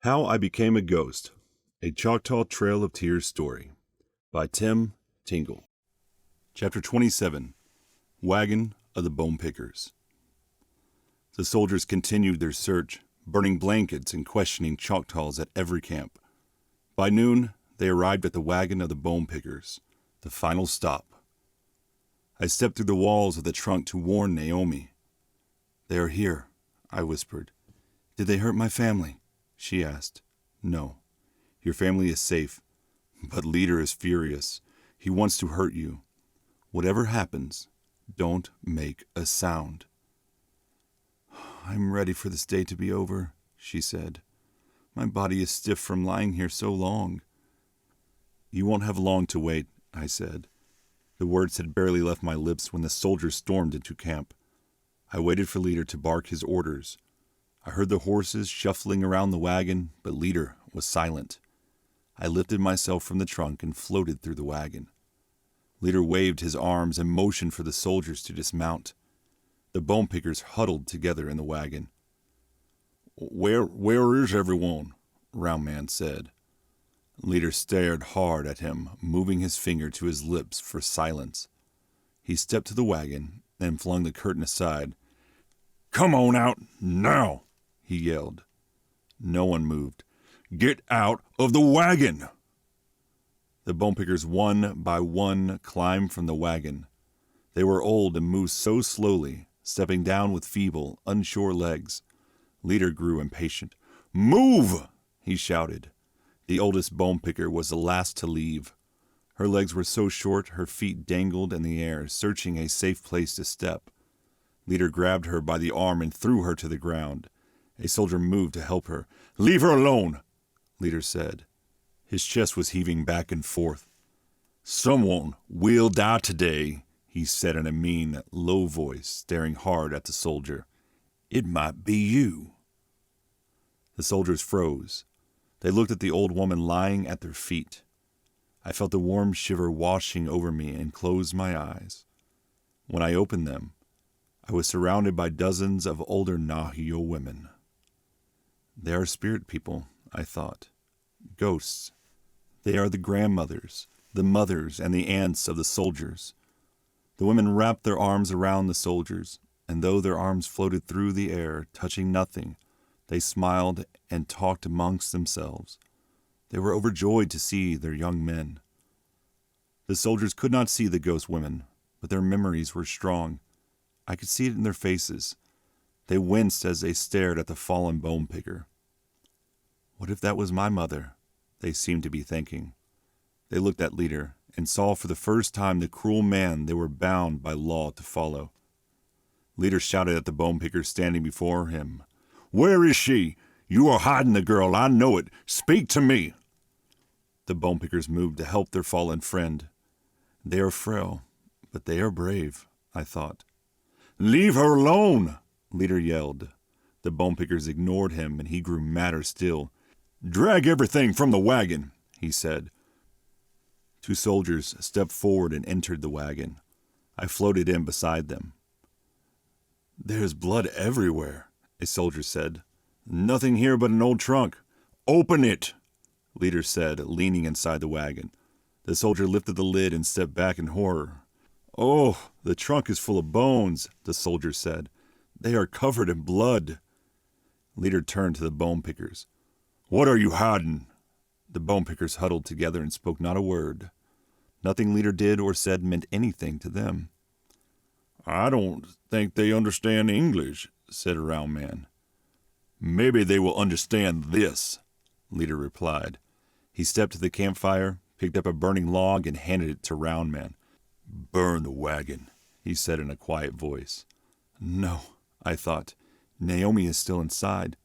How I Became a Ghost, a Choctaw Trail of Tears story by Tingle. Chapter 27, Wagon of the Bonepickers. The soldiers continued their search, burning blankets and questioning Choctaws at every camp. By noon, they arrived at the Wagon of the Bonepickers, the final stop. I stepped through the walls of the trunk to warn Naomi. "They are here," I whispered. "Did they hurt my family?" She asked. "No. Your family is safe. But Leader is furious. He wants to hurt you. Whatever happens, don't make a sound." "I'm ready for this day to be over," she said. "My body is stiff from lying here so long." "You won't have long to wait," I said. The words had barely left my lips when the soldiers stormed into camp. I waited for Leader to bark his orders. I heard the horses shuffling around the wagon, but Leader was silent. I lifted myself from the trunk and floated through the wagon. Leader waved his arms and motioned for the soldiers to dismount. The Bonepickers huddled together in the wagon. Where is everyone?" Round Man said. Leader stared hard at him, moving his finger to his lips for silence. He stepped to the wagon and flung the curtain aside. "Come on out, now!" he yelled. No one moved. "Get out of the wagon!" The Bonepickers one by one climbed from the wagon. They were old and moved so slowly, stepping down with feeble, unsure legs. Leader grew impatient. "Move!" he shouted. The oldest Bonepicker was the last to leave. Her legs were so short her feet dangled in the air, searching a safe place to step. Leader grabbed her by the arm and threw her to the ground. A soldier moved to help her. "Leave her alone," Leader said. His chest was heaving back and forth. "Someone will die today," he said in a mean, low voice, staring hard at the soldier. "It might be you." The soldiers froze. They looked at the old woman lying at their feet. I felt a warm shiver washing over me and closed my eyes. When I opened them, I was surrounded by dozens of older Nahio women. They are spirit people, I thought. Ghosts. They are the grandmothers, the mothers, and the aunts of the soldiers. The women wrapped their arms around the soldiers, and though their arms floated through the air, touching nothing, they smiled and talked amongst themselves. They were overjoyed to see their young men. The soldiers could not see the ghost women, but their memories were strong. I could see it in their faces. They winced as they stared at the fallen Bonepicker. What if that was my mother? They seemed to be thinking. They looked at Leader and saw for the first time the cruel man they were bound by law to follow. Leader shouted at the Bonepicker standing before him. "Where is she? You are hiding the girl, I know it. Speak to me." The Bonepickers moved to help their fallen friend. They are frail, but they are brave, I thought. "Leave her alone," Leader yelled. The Bonepickers ignored him, and he grew madder still. "Drag everything from the wagon," he said. Two soldiers stepped forward and entered the wagon. I floated in beside them. "There's blood everywhere," a soldier said. "Nothing here but an old trunk." "Open it," Leader said, leaning inside the wagon. The soldier lifted the lid and stepped back in horror. "Oh, the trunk is full of bones," the soldier said. "They are covered in blood." Leader turned to the Bonepickers. "What are you hiding?" The Bonepickers huddled together and spoke not a word. Nothing Leader did or said meant anything to them. "I don't think they understand English," said a round man. "Maybe they will understand this," Leader replied. He stepped to the campfire, picked up a burning log, and handed it to Round Man. "Burn the wagon," he said in a quiet voice. No, I thought. Naomi is still inside.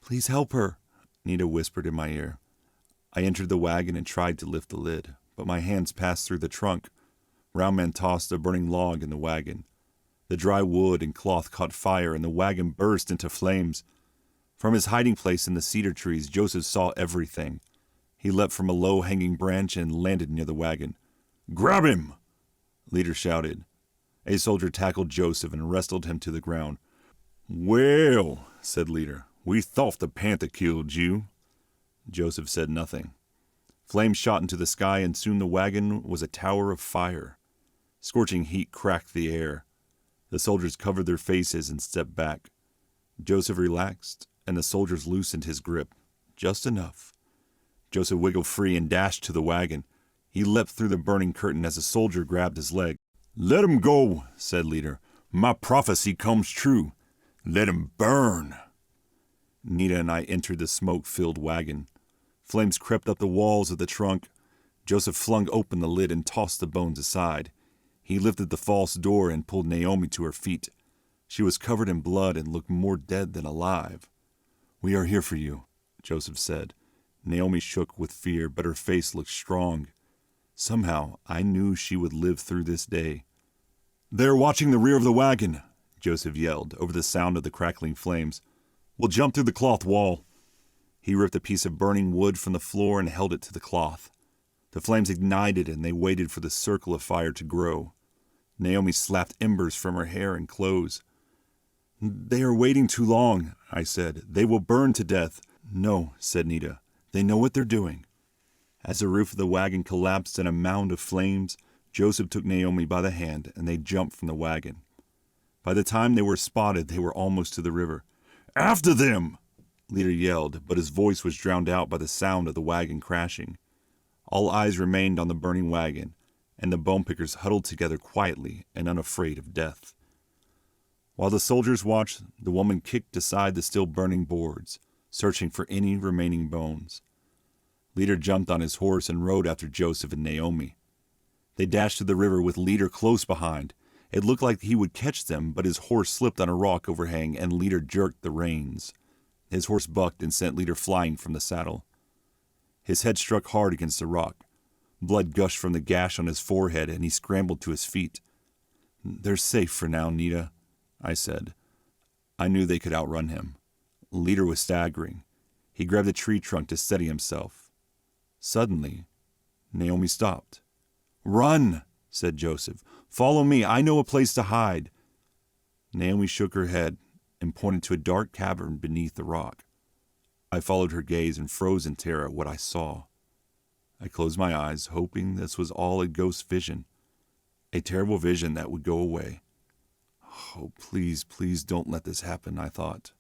"Please help her," Nita whispered in my ear. I entered the wagon and tried to lift the lid, but my hands passed through the trunk. Round Man tossed a burning log in the wagon. The dry wood and cloth caught fire, and the wagon burst into flames. From his hiding place in the cedar trees, Joseph saw everything. He leapt from a low-hanging branch and landed near the wagon. "Grab him!" Leader shouted. A soldier tackled Joseph and wrestled him to the ground. "Well," said Leader, We thought the panther killed you. Joseph said nothing. Flames shot into the sky, and soon the wagon was a tower of fire. Scorching heat cracked the air. The soldiers covered their faces and stepped back. Joseph relaxed, and the soldiers loosened his grip. Just enough. Joseph wiggled free and dashed to the wagon. He leapt through the burning curtain as a soldier grabbed his leg. "Let him go," said Leader. "My prophecy comes true. Let him burn." Nita and I entered the smoke-filled wagon. Flames crept up the walls of the trunk. Joseph flung open the lid and tossed the bones aside. He lifted the false door and pulled Naomi to her feet. She was covered in blood and looked more dead than alive. "We are here for you," Joseph said. Naomi shook with fear, but her face looked strong. Somehow, I knew she would live through this day. "They're watching the rear of the wagon," Joseph yelled over the sound of the crackling flames. "We'll jump through the cloth wall." He ripped a piece of burning wood from the floor and held it to the cloth. The flames ignited, and they waited for the circle of fire to grow. Naomi slapped embers from her hair and clothes. "They are waiting too long," I said. "They will burn to death." "No," said Nita. "They know what they're doing." As the roof of the wagon collapsed in a mound of flames, Joseph took Naomi by the hand, and they jumped from the wagon. By the time they were spotted, they were almost to the river. "After them!" Leader yelled, but his voice was drowned out by the sound of the wagon crashing. All eyes remained on the burning wagon, and the Bonepickers huddled together quietly and unafraid of death. While the soldiers watched, the woman kicked aside the still burning boards, searching for any remaining bones. Leader jumped on his horse and rode after Joseph and Naomi. They dashed to the river with Leader close behind. It looked like he would catch them, but his horse slipped on a rock overhang and Leader jerked the reins. His horse bucked and sent Leader flying from the saddle. His head struck hard against the rock. Blood gushed from the gash on his forehead, and he scrambled to his feet. "They're safe for now, Nita," I said. I knew they could outrun him. Leader was staggering. He grabbed a tree trunk to steady himself. Suddenly, Naomi stopped. "Run," said Joseph. "Follow me. I know a place to hide." Naomi shook her head and pointed to a dark cavern beneath the rock. I followed her gaze and froze in terror at what I saw. I closed my eyes, hoping this was all a ghost vision, a terrible vision that would go away. "Oh, please, please don't let this happen," I thought.